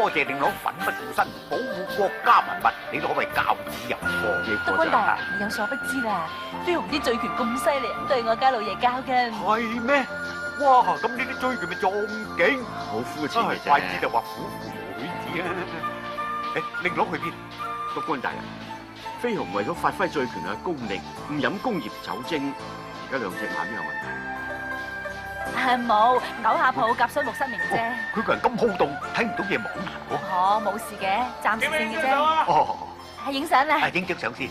多謝令郎奮不顧身保護國家文物，你都可謂教子入課。德君大，你有所不知啦，飛鴻啲醉拳咁犀利，都係我家老爺教嘅。係咩？哇！咁呢啲醉拳咪仲勁？好膚淺嘅啫。怪之就話虎父無子啊！誒，令郎去邊？督官大人，飛鴻為咗發揮醉拳嘅功力，唔飲工業酒精，而家兩隻眼都有問題。冇，嘔下泡夾水木失明啫。佢個人咁好動，睇唔到嘢冇喎。哦，冇事嘅，暫時性嘅啫。哦，係影相啦。係影張相先。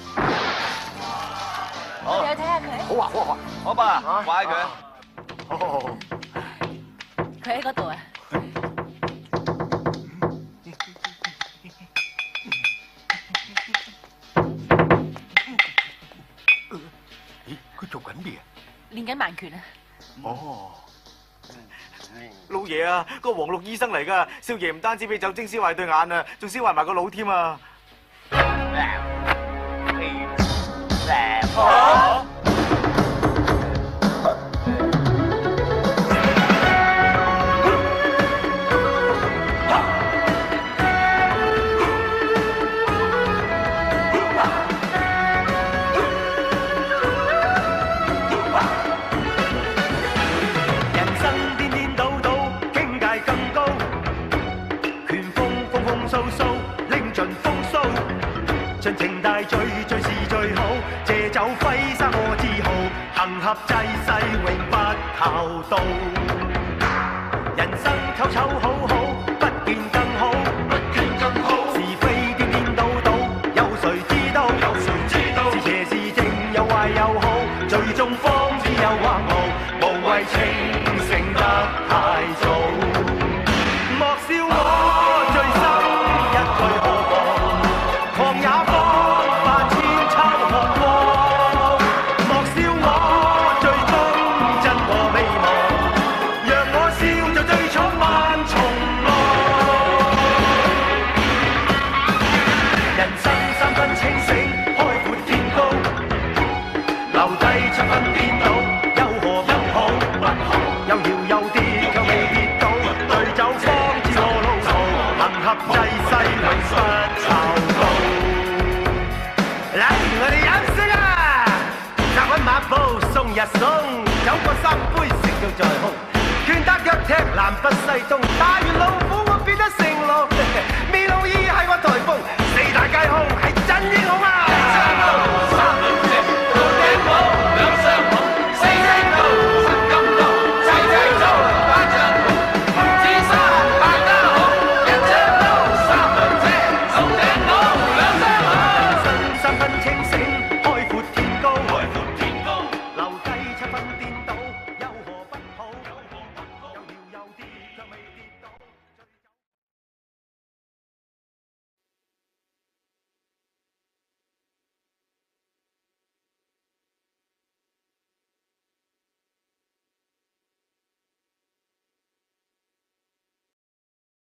我哋去睇下佢。好啊，好啊，好吧，掛佢。好。佢喺嗰度啊。咦，佢做緊咩啊？練緊蠻拳啊！哦，老爺啊，個黃綠醫生嚟噶，少爺唔單止俾酒精燒壞對眼啊，仲燒壞埋個腦添啊！盡情大醉，最是最好。借酒揮灑我自豪，行俠濟世永不求道。人生醜醜好好，不見更好，不見更好。是非顛顛倒倒，有誰知道？有誰知道？是邪是正，有壞有好，最終方知有或無，無謂清醒得太早。莫笑我醉心一句何妨，狂也放百千秋寒光。莫笑我最終真和未忘，讓我笑就最闖萬重浪。人生三分清醒，開闊天高，留低七分顛倒，有何不好？不好，有搖有跌卻未跌倒，對酒方知我路途，行俠濟世永不抄到。嚟，我哋飲先啊！扎穩馬步送一送，酒過三杯食到再空，拳打腳踢南北西東，打完老虎我變得成龍，未老二係我颱風，四大皆空係真英雄啊！